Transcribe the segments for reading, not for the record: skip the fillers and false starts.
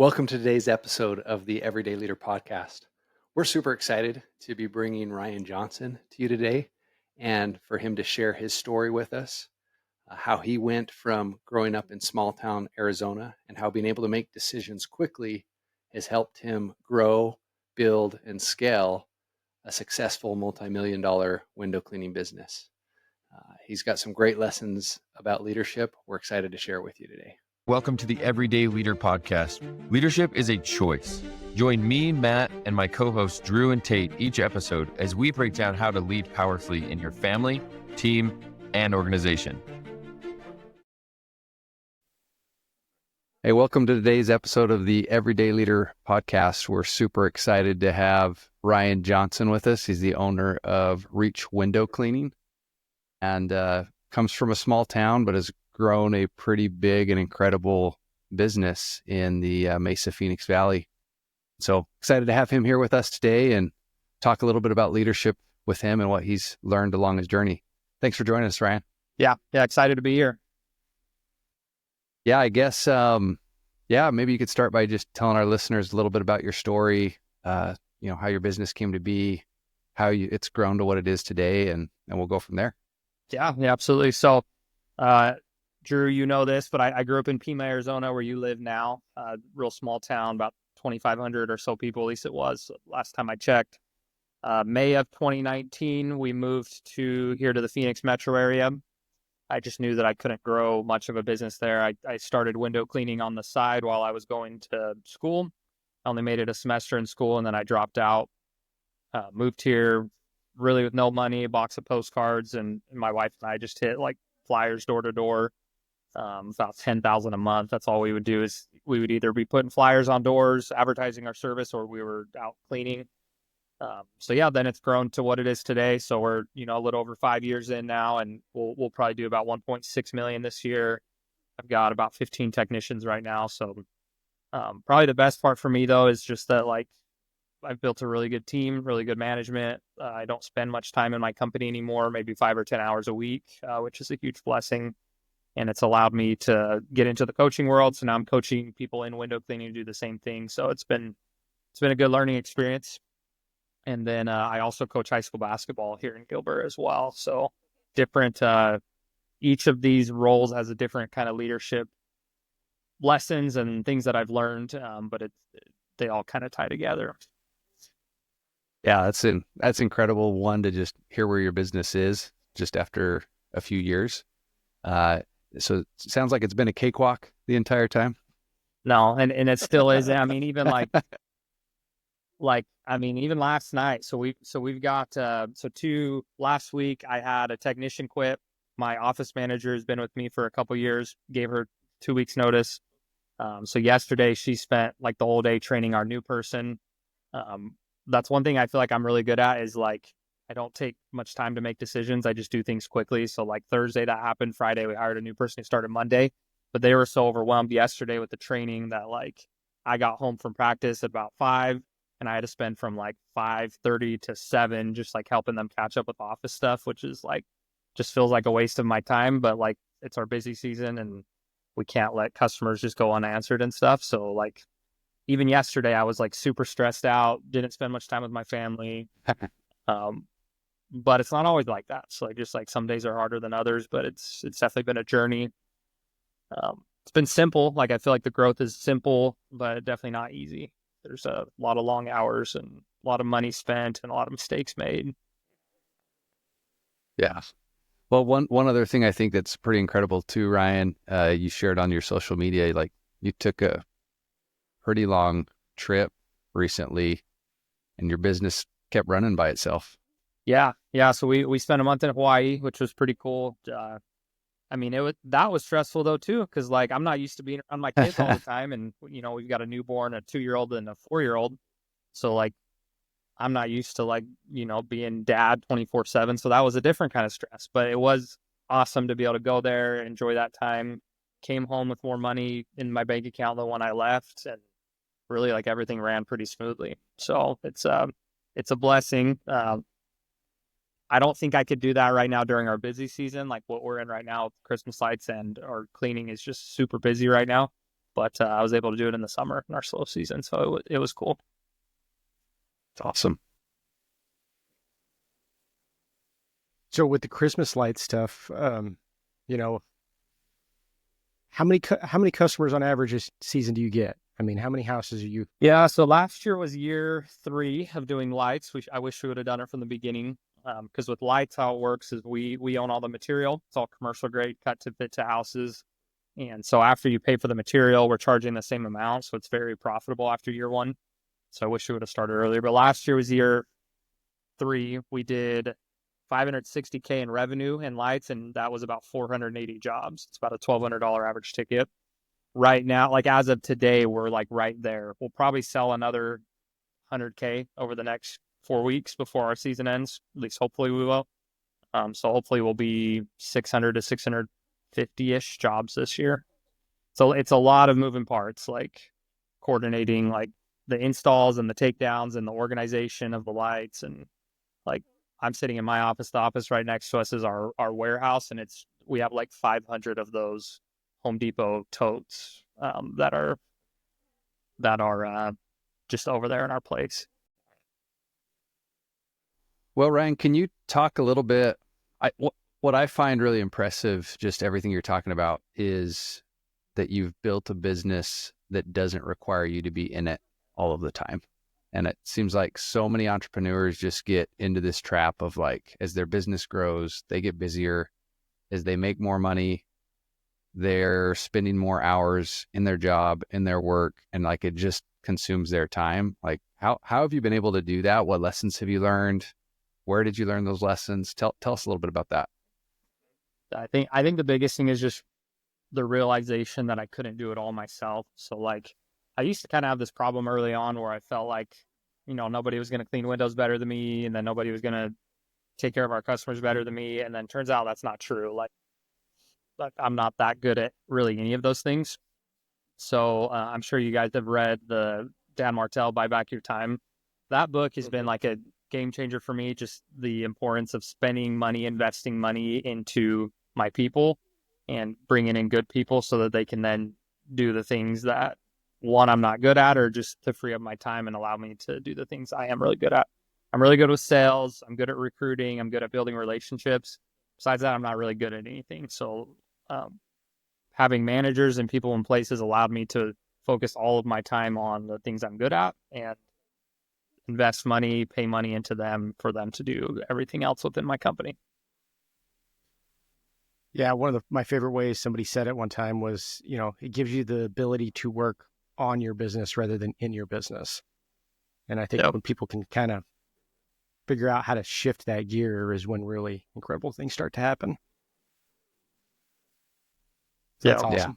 Welcome to today's episode of the Everyday Leader podcast. We're super excited to be bringing Ryan Johnson to you today and for him to share his story with us, how he went from growing up in small town Arizona and how being able to make decisions quickly has helped him grow, build, and scale a successful multi-million-dollar window cleaning business. He's got some great lessons about leadership. We're excited to share it with you today. Welcome to the Everyday Leader podcast. Leadership is a choice. Join me, Matt, and my co-hosts Drew and Tate each episode as we break down how to lead powerfully in your family, team, and organization. Hey, welcome to today's episode of the Everyday Leader podcast. We're super excited to have Ryan Johnson with us. He's the owner of Reach Window Cleaning and comes from a small town, but has grown a pretty big and incredible business in the Mesa Phoenix Valley. So excited to have him here with us today and talk a little bit about leadership with him and what he's learned along his journey. Thanks for joining us, Ryan. Yeah, excited to be here. Yeah, I guess, maybe you could start by just telling our listeners a little bit about your story, how your business came to be, how it's grown to what it is today, and we'll go from there. Yeah, absolutely. So, Drew, you know this, but I grew up in Pima, Arizona, where you live now. Real small town, about 2,500 or so people, at least it was last time I checked. May of 2019, we moved here to the Phoenix metro area. I just knew that I couldn't grow much of a business there. I started window cleaning on the side while I was going to school. I only made it a semester in school, and then I dropped out. Moved here really with no money, a box of postcards, and my wife and I just hit like flyers door to door. About 10,000 a month. That's all we would do is we would either be putting flyers on doors, advertising our service, or we were out cleaning. Then it's grown to what it is today. So we're, a little over 5 years in now, and we'll probably do about 1.6 million this year. I've got about 15 technicians right now. So, probably the best part for me though, is just that I've built a really good team, really good management. I don't spend much time in my company anymore, maybe 5 or 10 hours a week, which is a huge blessing. And it's allowed me to get into the coaching world. So now I'm coaching people in window cleaning to do the same thing. So it's been a good learning experience. And then I also coach high school basketball here in Gilbert as well. So different, each of these roles has a different kind of leadership lessons and things that I've learned, but they all kind of tie together. Yeah, that's incredible. One, to just hear where your business is just after a few years. So it sounds like it's been a cakewalk the entire time. No, and it still is. I mean, even even last night. So we've got last week I had a technician quit. My office manager has been with me for a couple years, gave her 2 weeks notice. So yesterday she spent like the whole day training our new person. That's one thing I feel like I'm really good at is I don't take much time to make decisions. I just do things quickly. So like Thursday that happened, Friday we hired a new person who started Monday, but they were so overwhelmed yesterday with the training that I got home from practice at about 5 and I had to spend from 5:30 to 7 just helping them catch up with office stuff, which is just feels like a waste of my time, but it's our busy season and we can't let customers just go unanswered and stuff. So even yesterday I was super stressed out, didn't spend much time with my family. But it's not always like that. So some days are harder than others, but it's definitely been a journey. It's been simple. I feel like the growth is simple, but definitely not easy. There's a lot of long hours and a lot of money spent and a lot of mistakes made. Yeah. Well, one other thing I think that's pretty incredible too, Ryan, you shared on your social media, you took a pretty long trip recently and your business kept running by itself. Yeah. So we spent a month in Hawaii, which was pretty cool. That was stressful though too, because I'm not used to being around my kids all the time, and we've got a newborn, a 2-year-old, and a 4-year-old. So I'm not used to being dad 24/7. So that was a different kind of stress, but it was awesome to be able to go there, enjoy that time. Came home with more money in my bank account than when I left, and really everything ran pretty smoothly. So it's a blessing. I don't think I could do that right now during our busy season, like what we're in right now. Christmas lights and our cleaning is just super busy right now. but I was able to do it in the summer in our slow season. So it was cool. It's awesome. So with the Christmas light stuff, you know, how many customers on average this season do you get? I mean, how many houses are you? Yeah, so last year was year 3 of doing lights. I wish we would have done it from the beginning, because with lights, how it works is we own all the material. It's all commercial grade, cut to fit to houses. And so after you pay for the material, we're charging the same amount. So it's very profitable after year 1. So I wish we would have started earlier. But last year was year 3. We did $560K in revenue in lights, and that was about 480 jobs. It's about a $1,200 average ticket. Right now, like as of today, we're like right there. We'll probably sell another 100K over the next 4 weeks before our season ends. At least hopefully we will. So hopefully we'll be 600 to 650-ish jobs this year. So it's a lot of moving parts, like coordinating like the installs and the takedowns and the organization of the lights. And like I'm sitting in my office. The office right next to us is our warehouse, and we have like 500 of those Home Depot totes that are just over there in our place. Well, Ryan, can you talk a little bit? What I find really impressive, just everything you're talking about, is that you've built a business that doesn't require you to be in it all of the time. And it seems like so many entrepreneurs just get into this trap of like, as their business grows, they get busier. As they make more money, they're spending more hours in their job, in their work, and like it just consumes their time. Like how have you been able to do that? What lessons have you learned? Where did you learn those lessons? Tell us a little bit about that. I think the biggest thing is just the realization that I couldn't do it all myself. So like I used to kind of have this problem early on where I felt like, nobody was going to clean windows better than me, and then nobody was going to take care of our customers better than me. And then turns out that's not true. Like I'm not that good at really any of those things. So I'm sure you guys have read the Dan Martell, Buy Back Your Time. That book has been like a game changer for me, just the importance of spending money, investing money into my people and bringing in good people so that they can then do the things that, one, I'm not good at, or just to free up my time and allow me to do the things I am really good at. I'm really good with sales. I'm good at recruiting. I'm good at building relationships. Besides that, I'm not really good at anything. So having managers and people in place has allowed me to focus all of my time on the things I'm good at and invest money, pay money into them for them to do everything else within my company. Yeah, one of my favorite ways somebody said it one time was, it gives you the ability to work on your business rather than in your business. And I think when people can kind of figure out how to shift that gear is when really incredible things start to happen. So that's awesome. Yeah.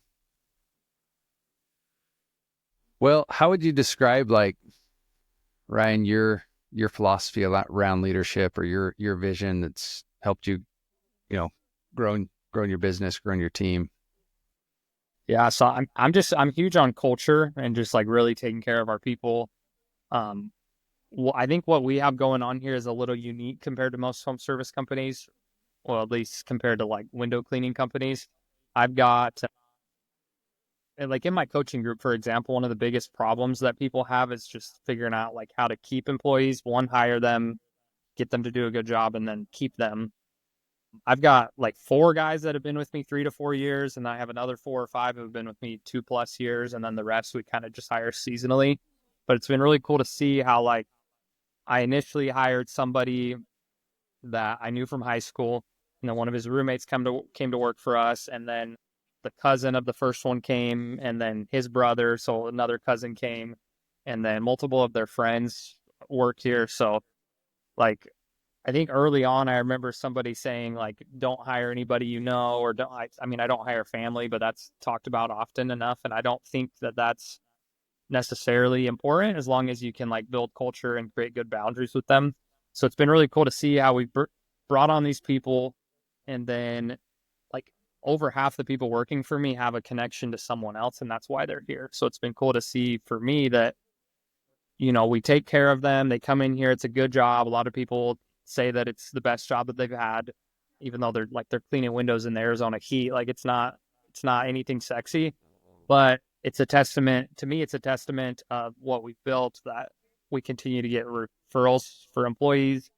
Well, how would you describe, like, Ryan, your philosophy around leadership, or your vision that's helped you, growing your business, growing your team? Yeah, so I'm huge on culture and just like really taking care of our people. Well, I think what we have going on here is a little unique compared to most home service companies, well, at least compared to like window cleaning companies. I've got, like in my coaching group, for example, one of the biggest problems that people have is just figuring out like how to keep employees, one, hire them, get them to do a good job, and then keep them. I've got like 4 guys that have been with me 3 to 4 years, and I have another 4 or 5 who have been with me 2+ years, and then the rest we kind of just hire seasonally. But it's been really cool to see how like I initially hired somebody that I knew from high school. One of his roommates came to work for us, and then the cousin of the first one came, and then his brother, so another cousin came, and then multiple of their friends work here. So like I think early on, I remember somebody saying like, don't hire anybody, or I don't hire family, but that's talked about often enough. And I don't think that that's necessarily important as long as you can like build culture and create good boundaries with them. So it's been really cool to see how we brought on these people, and then like over half the people working for me have a connection to someone else, and that's why they're here. So it's been cool to see for me that, we take care of them. They come in here. It's a good job. A lot of people say that it's the best job that they've had, even though they're cleaning windows in the Arizona heat. Like it's not anything sexy, but it's a testament to me. It's a testament of what we've built, that we continue to get referrals for employees.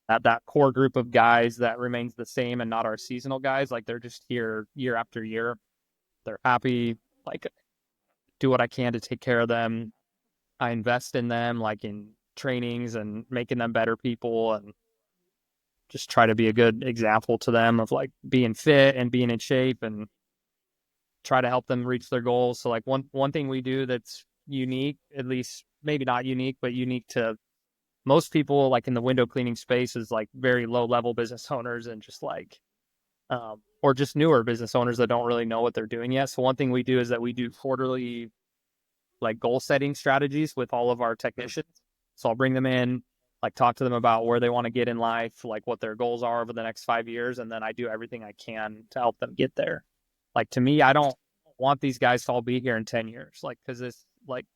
That core group of guys that remains the same and not our seasonal guys. Like, they're just here year after year. They're happy. Like, do what I can to take care of them. I invest in them, like in trainings and making them better people, and just try to be a good example to them of like being fit and being in shape, and try to help them reach their goals. So like one thing we do that's unique, at least maybe not unique, but unique to most people, like in the window cleaning space, is like very low level business owners and just like or just newer business owners that don't really know what they're doing yet. So one thing we do is that we do quarterly like goal setting strategies with all of our technicians. So I'll bring them in, like talk to them about where they want to get in life, like what their goals are over the next 5 years. And then I do everything I can to help them get there. Like, to me, I don't want these guys to all be here in 10 years. Like, cause it's like,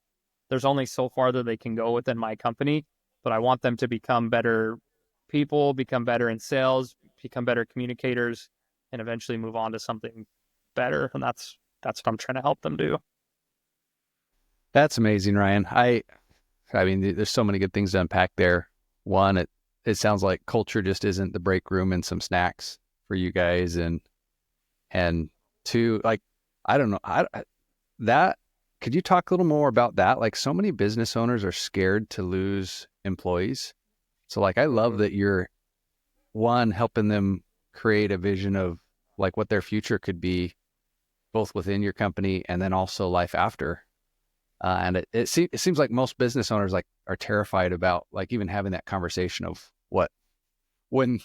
there's only so far that they can go within my company, but I want them to become better people, become better in sales, become better communicators, and eventually move on to something better. And that's what I'm trying to help them do. That's amazing, Ryan. I mean, there's so many good things to unpack there. One, it sounds like culture just isn't the break room and some snacks for you guys, and two, like, I don't know, that could you talk a little more about that? Like, so many business owners are scared to lose employees. So like, I love that you're one helping them create a vision of like what their future could be, both within your company and then also life after. And it seems like most business owners like are terrified about like even having that conversation of when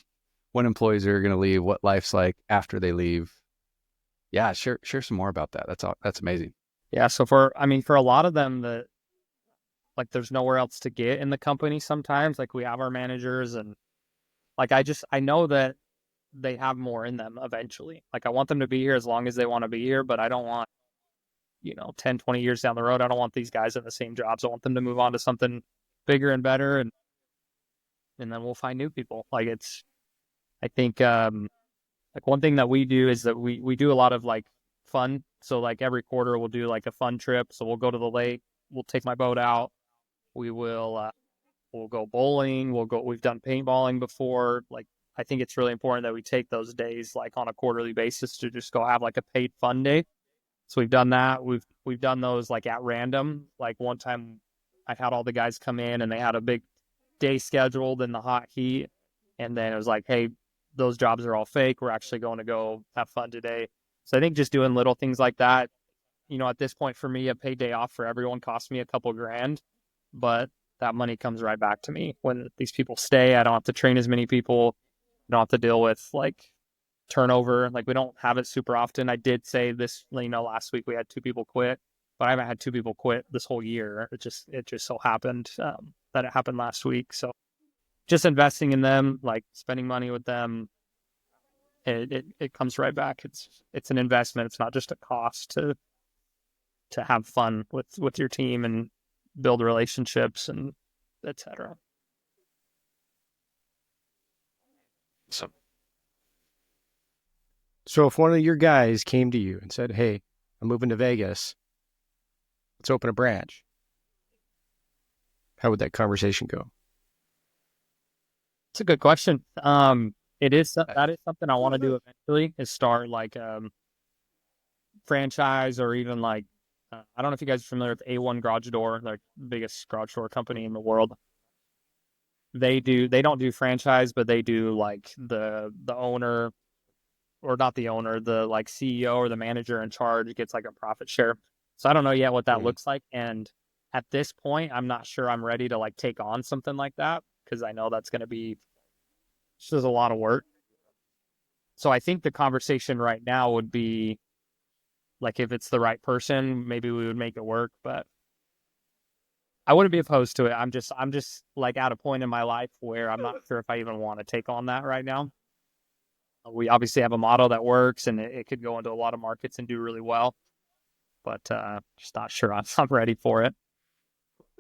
employees are going to leave, what life's like after they leave. Yeah, share some more about that. That's amazing. Yeah. So for a lot of them, like there's nowhere else to get in the company sometimes. Like, we have our managers, and like I know that they have more in them eventually. Like, I want them to be here as long as they want to be here, but I don't want, 10, 20 years down the road, I don't want these guys in the same jobs. I want them to move on to something bigger and better, and then we'll find new people. Like, I think like one thing that we do is that we do a lot of like fun. So like every quarter we'll do like a fun trip. So we'll go to the lake, we'll take my boat out, we will we'll go bowling, we've done paintballing before. Like, I think it's really important that we take those days like on a quarterly basis to just go have like a paid fun day. So we've done that. We've done those like at random. Like, one time I had all the guys come in and they had a big day scheduled in the hot heat, and then it was like, hey, those jobs are all fake. We're actually going to go have fun today. So I think just doing little things like that, at this point for me, a paid day off for everyone costs me a couple grand, but that money comes right back to me when these people stay. I don't have to train as many people. I don't have to deal with like turnover. Like, we don't have it super often. I did say this, last week we had 2 people quit, but I haven't had 2 people quit this whole year. It just so happened that it happened last week. So just investing in them, like spending money with them, it comes right back. It's an investment. It's not just a cost to have fun with your team and build relationships and etc. So if one of your guys came to you and said, hey, I'm moving to Vegas, let's open a branch, how would that conversation go? It's a good question. That is something I want to do eventually, is start like franchise, or even like I don't know if you guys are familiar with A1 Garage Door, like the biggest garage door company in the world. They don't do franchise, but they do like the owner, or not the owner, the like CEO or the manager in charge gets like a profit share. So I don't know yet what that looks like. And at this point, I'm not sure I'm ready to like take on something like that, because I know that's going to be just a lot of work. So I think the conversation right now would be like, if it's the right person, maybe we would make it work, but I wouldn't be opposed to it. I'm just like at a point in my life where I'm not sure if I even want to take on that right now. We obviously have a model that works, and it could go into a lot of markets and do really well, but just not sure I'm ready for it.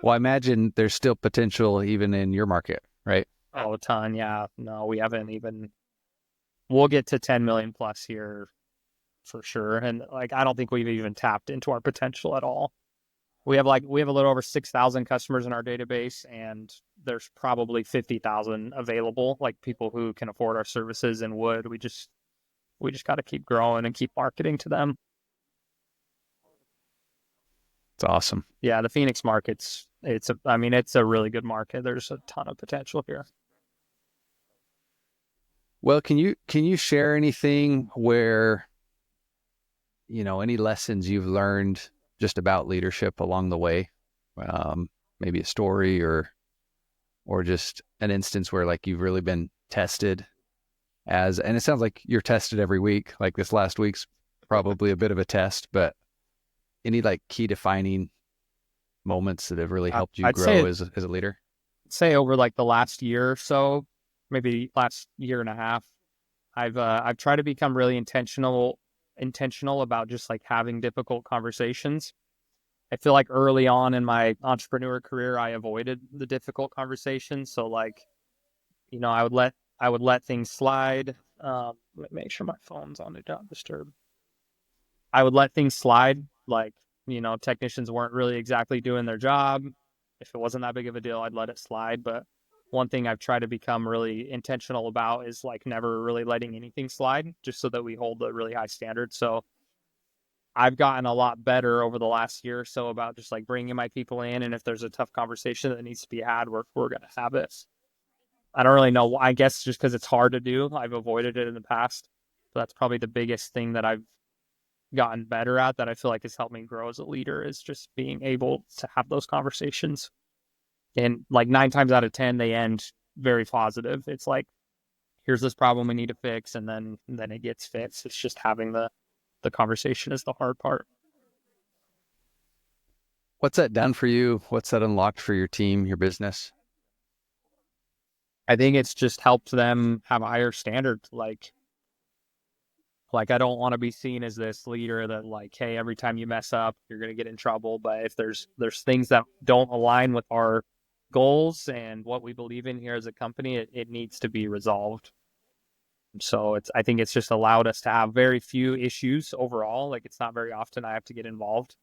Well, I imagine there's still potential even in your market, right? Oh, a ton. Yeah. No, we haven't even, we'll get to 10 million plus here for sure. And like, I don't think we've even tapped into our potential at all. We have a little over 6,000 customers in our database, and there's probably 50,000 available, like people who can afford our services and would. We just got to keep growing and keep marketing to them. It's awesome. Yeah, the Phoenix market's it's a really good market. There's a ton of potential here. Well, can you share anything where, any lessons you've learned just about leadership along the way? Maybe a story or just an instance where like you've really been tested and it sounds like you're tested every week. Like this last week's probably a bit of a test, but any like key defining moments that have really helped you I'd grow as a leader? Say over like the last year or so, maybe last year and a half, I've tried to become really intentional about just like having difficult conversations. I feel like early on in my entrepreneur career, I avoided the difficult conversations. So like, I would let things slide. Let me make sure my phone's on Do Not Disturb. I would let things slide. Like, technicians weren't really exactly doing their job. If it wasn't that big of a deal, I'd let it slide. But one thing I've tried to become really intentional about is like never really letting anything slide, just so that we hold a really high standard. So I've gotten a lot better over the last year or so about just like bringing my people in. And if there's a tough conversation that needs to be had, we're going to have it. I don't really know. I guess just because it's hard to do. I've avoided it in the past. So that's probably the biggest thing that I've gotten better at, that I feel like has helped me grow as a leader, is just being able to have those conversations. And like 9 times out of 10, they end very positive. It's like, here's this problem we need to fix. And then it gets fixed. It's just having the conversation is the hard part. What's that done for you? What's that unlocked for your team, your business? I think it's just helped them have a higher standard. Like I don't want to be seen as this leader that like, hey, every time you mess up, you're going to get in trouble. But if there's things that don't align with our goals and what we believe in here as a company, it needs to be resolved. So I think it's just allowed us to have very few issues overall. Like, it's not very often I have to get involved.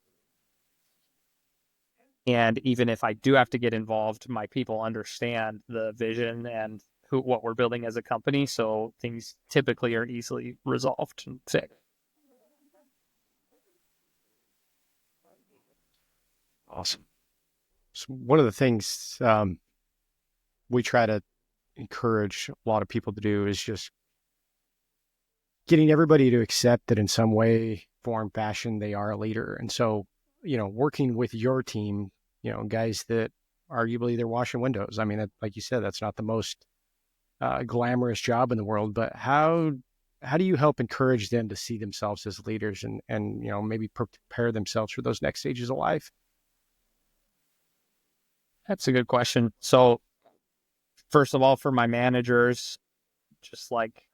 And even if I do have to get involved, my people understand the vision and what we're building as a company. So things typically are easily resolved and fixed. Awesome. So one of the things we try to encourage a lot of people to do is just getting everybody to accept that in some way, form, fashion, they are a leader. And so, working with your team, guys that arguably they're washing windows. I mean, like you said, that's not the most glamorous job in the world, but how do you help encourage them to see themselves as leaders and maybe prepare themselves for those next stages of life? That's a good question. So first of all, for my managers, just like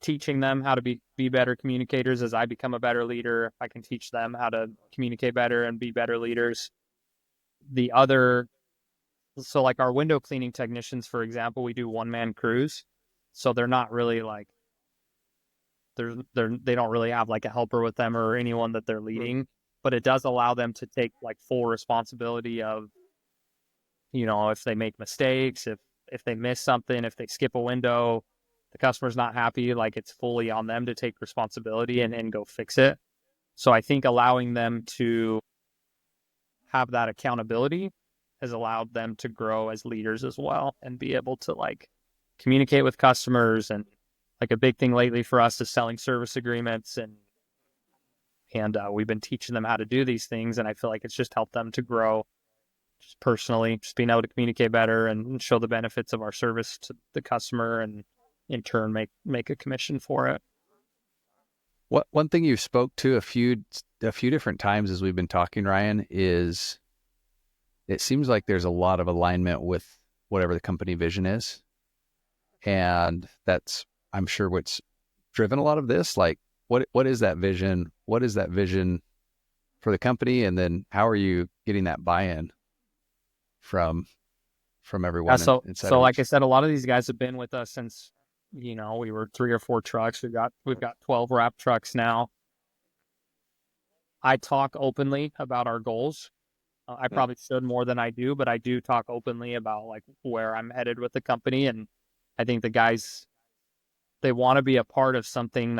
teaching them how to be better communicators. As I become a better leader, I can teach them how to communicate better and be better leaders. So like our window cleaning technicians, for example, we do one-man crews. So they're not really like, they don't really have like a helper with them or anyone that they're leading, but it does allow them to take like full responsibility of, if they make mistakes, if they miss something, if they skip a window, the customer's not happy, like it's fully on them to take responsibility and go fix it. So I think allowing them to have that accountability has allowed them to grow as leaders as well and be able to like communicate with customers. And like a big thing lately for us is selling service agreements, and we've been teaching them how to do these things. And I feel like it's just helped them to grow just personally, just being able to communicate better and show the benefits of our service to the customer, and in turn make a commission for it. One thing you spoke to a few different times as we've been talking, Ryan, is it seems like there's a lot of alignment with whatever the company vision is. And that's, I'm sure, what's driven a lot of this. Like, what is that vision? What is that vision for the company? And then how are you getting that buy-in from everyone? So like I said, a lot of these guys have been with us since, we were 3 or 4 trucks. We've got 12 wrap trucks now. I talk openly about our goals. I probably should more than I do, but I do talk openly about like where I'm headed with the company. And I think the guys, they want to be a part of something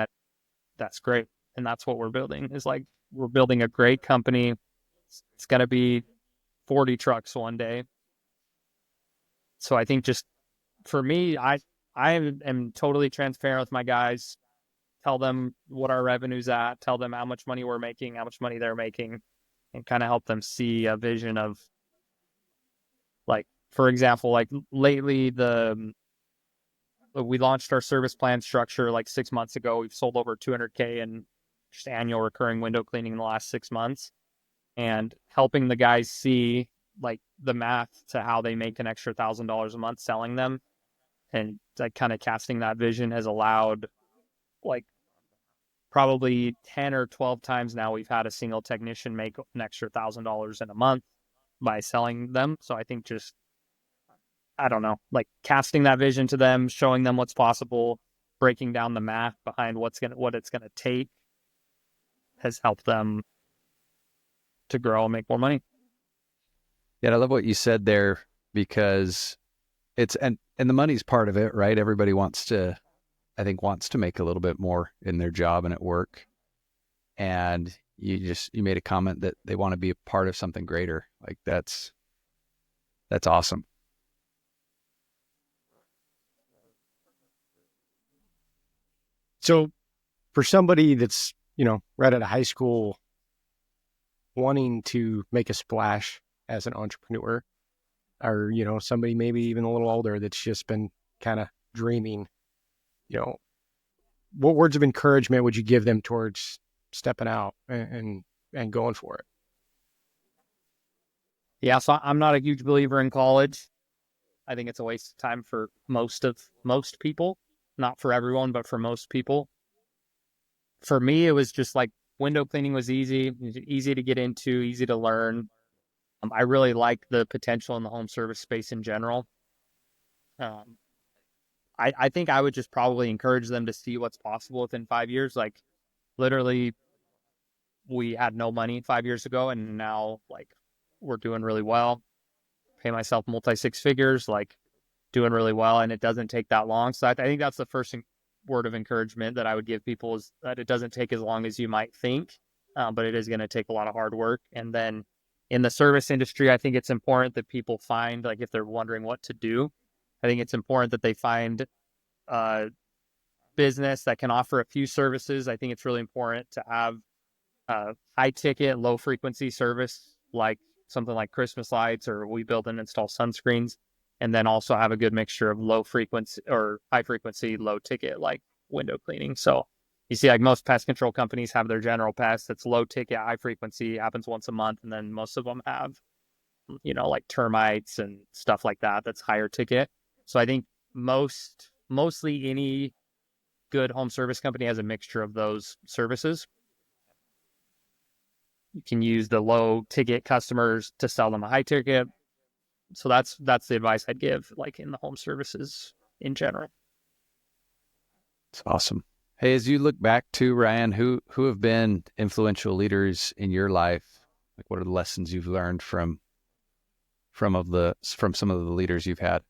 that's great. And that's what we're building, is like, we're building a great company. It's going to be 40 trucks one day. So I think just for me, I am totally transparent with my guys. Tell them what our revenue's at, tell them how much money we're making, how much money they're making, and kind of help them see a vision of, like, for example, like lately we launched our service plan structure like 6 months ago. We've sold over 200K in just annual recurring window cleaning in the last 6 months, and helping the guys see like the math to how they make an extra $1,000 a month selling them, and like kind of casting that vision has allowed, like, probably 10 or 12 times now we've had a single technician make an extra $1,000 in a month by selling them. So I think just, I don't know, like casting that vision to them, showing them what's possible, breaking down the math behind what it's gonna take, has helped them to grow and make more money. Yeah, I love what you said there, because and the money's part of it, right? Everybody wants to make a little bit more in their job and at work. And you made a comment that they want to be a part of something greater. Like that's awesome. So for somebody that's, right out of high school wanting to make a splash as an entrepreneur, or, somebody maybe even a little older that's just been kind of dreaming, what words of encouragement would you give them towards stepping out and going for it? Yeah, so I'm not a huge believer in college. I think it's a waste of time for most people. Not for everyone, but for most people. For me, it was just like window cleaning was easy to get into, easy to learn. I really like the potential in the home service space in general. I think I would just probably encourage them to see what's possible within 5 years. Like, literally, we had no money 5 years ago, and now like we're doing really well. Pay myself multi-six figures, like doing really well, and it doesn't take that long. So I think that's the first word of encouragement that I would give people, is that it doesn't take as long as you might think, but it is going to take a lot of hard work. And then in the service industry, I think it's important that people find, like, if they're wondering what to do, I think it's important that they find a business that can offer a few services. I think it's really important to have high ticket, low frequency service, like something like Christmas lights, or we build and install sunscreens, and then also have a good mixture of low frequency or high frequency, low ticket, like window cleaning. So you see, like, most pest control companies have their general pest that's low ticket, high frequency, happens once a month. And then most of them have, like termites and stuff like that, that's higher ticket. So I think mostly any good home service company has a mixture of those services. You can use the low ticket customers to sell them a high ticket. So that's the advice I'd give, like, in the home services in general. It's awesome. Hey, as you look back to, Ryan, who have been influential leaders in your life? Like, what are the lessons you've learned from some of the leaders you've had?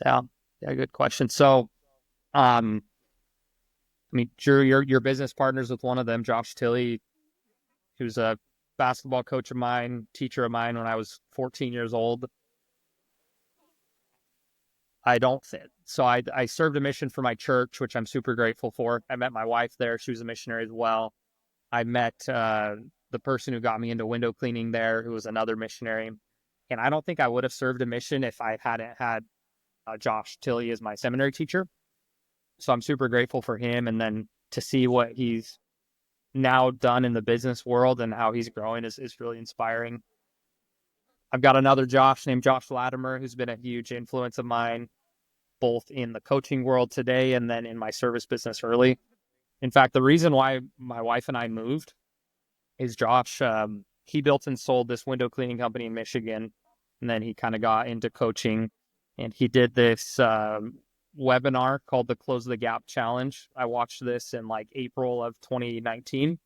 Yeah, good question. So, I mean, Drew, your business partners with one of them, Josh Tilley, who's a basketball coach of mine, teacher of mine when I was 14 years old. So I served a mission for my church, which I'm super grateful for. I met my wife there. She was a missionary as well. I met the person who got me into window cleaning there, who was another missionary. And I don't think I would have served a mission if I hadn't had Josh Tilley as my seminary teacher. So I'm super grateful for him. And then to see what he's now done in the business world and how he's growing is really inspiring. I've got another Josh named Josh Latimer, who's been a huge influence of mine, both in the coaching world today and then in my service business early. In fact, the reason why my wife and I moved is Josh, he built and sold this window cleaning company in Michigan, and then he kind of got into coaching, and he did this webinar called the Close the Gap Challenge. I watched this in like April of 2019,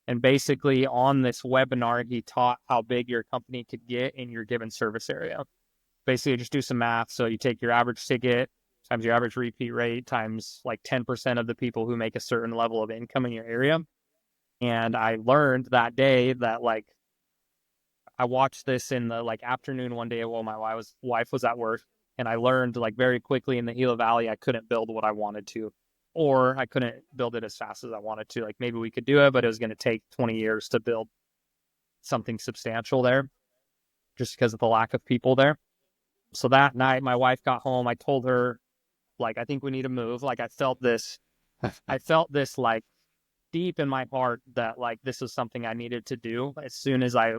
And basically on this webinar, he taught how big your company could get in your given service area. Basically, just do some math. So you take your average ticket times your average repeat rate times like 10% of the people who make a certain level of income in your area. And I learned that day that like I watched this in the like afternoon one day while my wife was at work. And I learned like very quickly in the Gila Valley, I couldn't build what I wanted to, or I couldn't build it as fast as I wanted to. Like maybe we could do it, but it was going to take 20 years to build something substantial there just because of the lack of people there. So that night, my wife got home. I told her, like, I think we need to move. Like, I felt this like deep in my heart that like this was something I needed to do as soon as I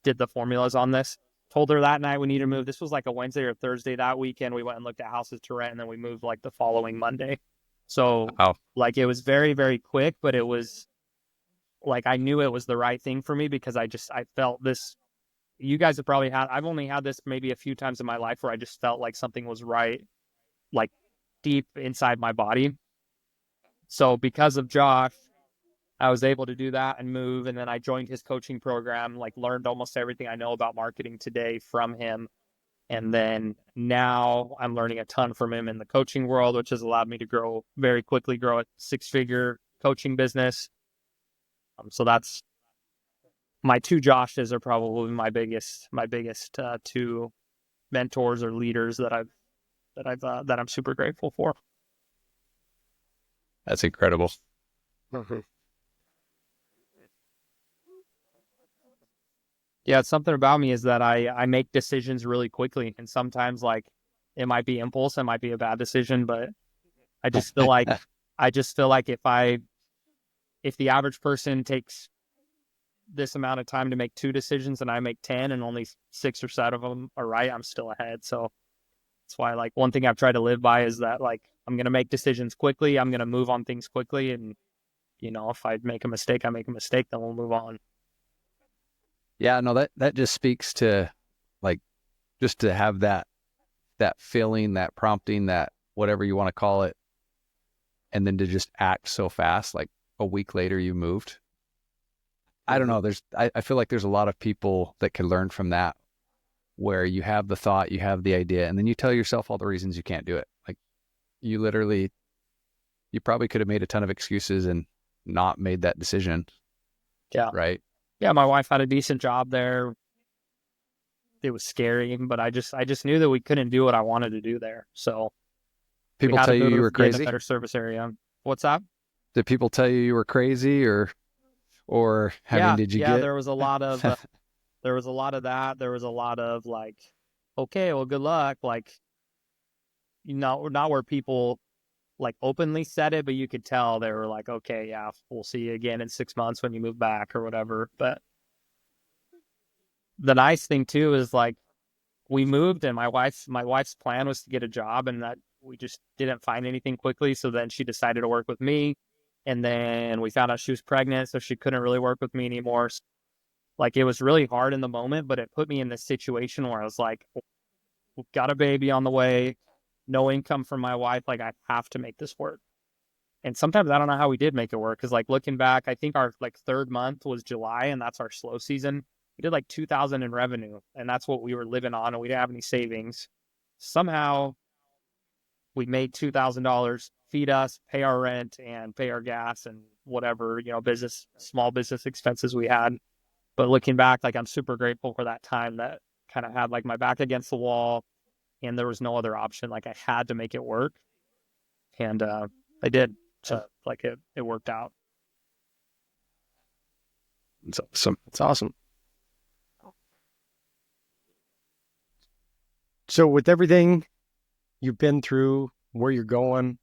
did the formulas on this. Told her that night we need to move. This was like a Wednesday or Thursday. That weekend we went and looked at houses to rent, and then we moved like the following Monday. So Wow. like it was very, very quick, but it was like I knew it was the right thing for me because I felt this. You guys have probably had, I've only had this maybe a few times in my life where I just felt like something was right, like deep inside my body. So because of Josh, I was able to do that and move. And then I joined his coaching program, like learned almost everything I know about marketing today from him. And then now I'm learning a ton from him in the coaching world, which has allowed me to grow very quickly, grow a 6-figure coaching business. So that's my two Joshes are probably my biggest two mentors or leaders that I'm super grateful for. That's incredible. Mhm. Yeah, it's something about me is that I make decisions really quickly, and sometimes like it might be impulse, it might be a bad decision, but I just feel like if the average person takes this amount of time to make 2 decisions and I make 10 and only 6 or 7 of them are right, I'm still ahead. So that's why like one thing I've tried to live by is that like I'm going to make decisions quickly, I'm going to move on things quickly, and if I make a mistake, I make a mistake, then we'll move on. Yeah, no, that just speaks to like just to have that feeling, that prompting, that whatever you want to call it, and then to just act so fast, like a week later you moved. I don't know. I feel like there's a lot of people that can learn from that, where you have the thought, you have the idea, and then you tell yourself all the reasons you can't do it. Like you probably could have made a ton of excuses and not made that decision. Yeah. Right. Yeah. My wife had a decent job there. It was scary, but I just knew that we couldn't do what I wanted to do there. So People we had tell to you move, you were get in a crazy? better service area. What's that? Did people tell you were crazy or I mean, did you get? There was a lot of that. There was a lot of like, okay, well, good luck. Like, not where people like openly said it, but you could tell they were like, okay, yeah, we'll see you again in 6 months when you move back or whatever. But the nice thing too is like we moved and my wife's plan was to get a job, and that we just didn't find anything quickly. So then she decided to work with me, and then we found out she was pregnant, so she couldn't really work with me anymore. Like it was really hard in the moment, but it put me in this situation where I was like, we've got a baby on the way, no income from my wife. Like I have to make this work. And sometimes I don't know how we did make it work. Cause like looking back, I think our like 3rd month was July, and that's our slow season. We did like 2,000 in revenue, and that's what we were living on. And we didn't have any savings. Somehow we made $2,000 feed us, pay our rent and pay our gas and whatever, small business expenses we had. But looking back, like I'm super grateful for that time that kind of had like my back against the wall and there was no other option. Like I had to make it work, and I did. So like it worked out. It's awesome. It's awesome. So with everything you've been through, where you're going,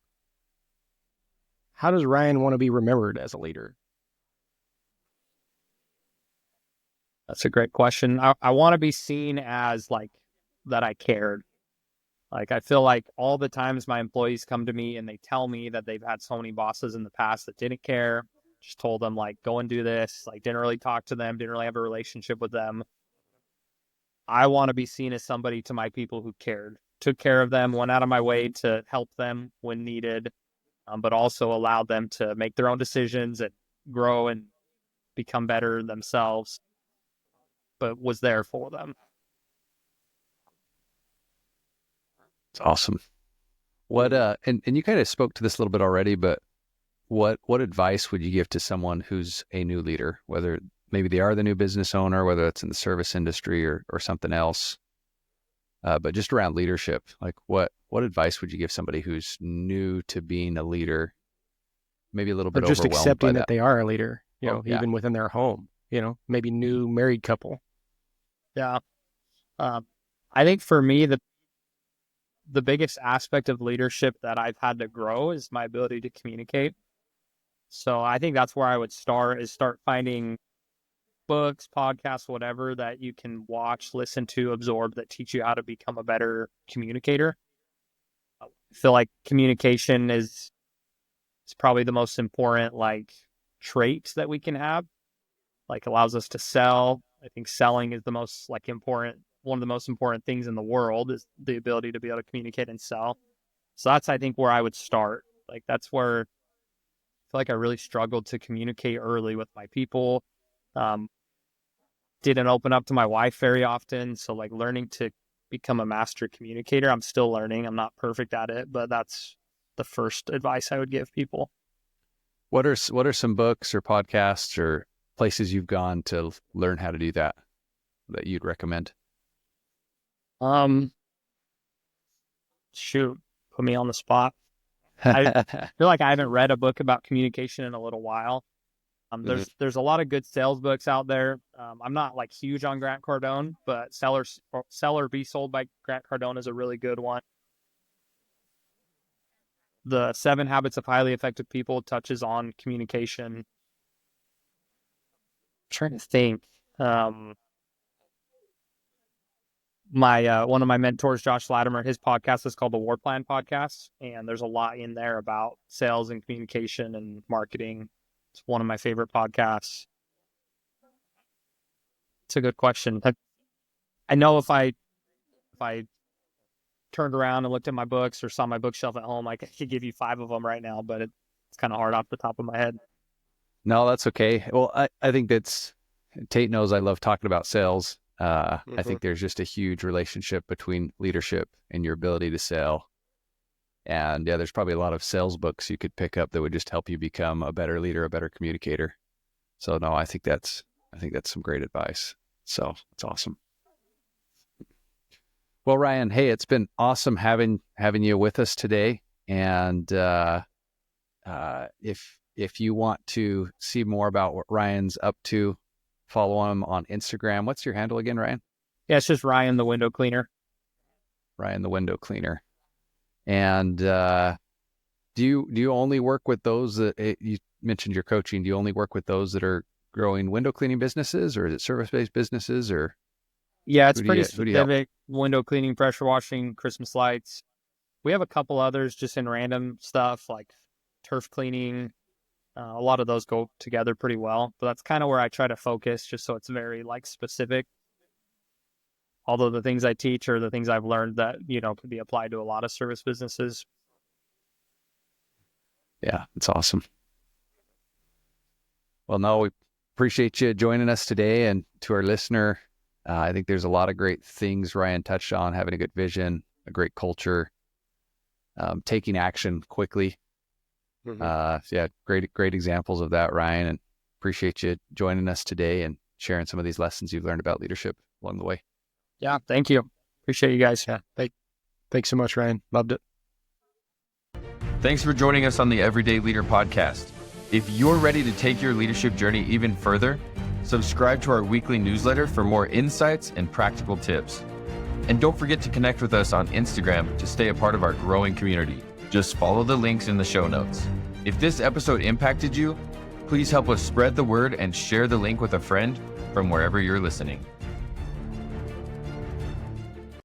how does Ryan want to be remembered as a leader? That's a great question. I want to be seen as like that I cared. Like I feel like all the times my employees come to me and they tell me that they've had so many bosses in the past that didn't care, just told them like go and do this, like didn't really talk to them, didn't really have a relationship with them. I want to be seen as somebody to my people who cared, took care of them, went out of my way to help them when needed, but also allowed them to make their own decisions and grow and become better themselves, but was there for them. It's awesome. What and you kind of spoke to this a little bit already, but what advice would you give to someone who's a new leader, whether maybe they are the new business owner, whether it's in the service industry or something else, but just around leadership? Like what advice would you give somebody who's new to being a leader, maybe a little Or bit just overwhelmed accepting by that that? they are a leader, Yeah. even within their home, maybe new married couple. Yeah. I think for me, the biggest aspect of leadership that I've had to grow is my ability to communicate. So I think that's where I would start finding books, podcasts, whatever that you can watch, listen to, absorb that teach you how to become a better communicator. I feel like communication is probably the most important trait that we can have. Allows us to sell. I think selling is the most one of the most important things in the world is the ability to be able to communicate and sell. So that's, I think, where I would start. That's where I feel like I really struggled to communicate early with my people. Didn't open up to my wife very often. So learning to become a master communicator, I'm still learning. I'm not perfect at it, but that's the first advice I would give people. What are some books or podcasts or places you've gone to learn how to do that you'd recommend? Shoot, put me on the spot. I feel like I haven't read a book about communication in a little while. There's a lot of good sales books out there. I'm not huge on Grant Cardone, but Sell or Be Sold by Grant Cardone is a really good one. The 7 Habits of Highly Effective People touches on communication. I'm trying to think. One of my mentors, Josh Latimer, his podcast is called the War Plan Podcast, and there's a lot in there about sales and communication and marketing. It's one of my favorite podcasts. It's a good question. I know if I turned around and looked at my books or saw my bookshelf at home, I could give you 5 of them right now, but it's kind of hard off the top of my head. No, that's okay. Well, I think Tate knows I love talking about sales. I think there's just a huge relationship between leadership and your ability to sell. And yeah, there's probably a lot of sales books you could pick up that would just help you become a better leader, a better communicator. So no, I think that's some great advice. So it's awesome. Well, Ryan, hey, it's been awesome having you with us today. And if you want to see more about what Ryan's up to, follow him on Instagram. What's your handle again, Ryan? Yeah, it's just Ryan the Window Cleaner. Ryan the Window Cleaner. And do you only work with those that you mentioned your coaching? Do you only work with those that are growing window cleaning businesses, or is it service-based businesses, or? Yeah, it's pretty specific. Window cleaning, pressure washing, Christmas lights. We have a couple others just in random stuff like turf cleaning. A lot of those go together pretty well, but that's kind of where I try to focus, just so it's very specific. Although the things I teach are the things I've learned that, could be applied to a lot of service businesses. Yeah, it's awesome. Well, no, we appreciate you joining us today. And to our listener, I think there's a lot of great things Ryan touched on: having a good vision, a great culture, taking action quickly. Yeah, great examples of that, Ryan, and appreciate you joining us today and sharing some of these lessons you've learned about leadership along the way. Yeah, thank you. Appreciate you guys. Yeah, thanks so much, Ryan. Loved it. Thanks for joining us on the Everyday Leader podcast. If you're ready to take your leadership journey even further, subscribe to our weekly newsletter for more insights and practical tips. And don't forget to connect with us on Instagram to stay a part of our growing community. Just follow the links in the show notes. If this episode impacted you, please help us spread the word and share the link with a friend from wherever you're listening.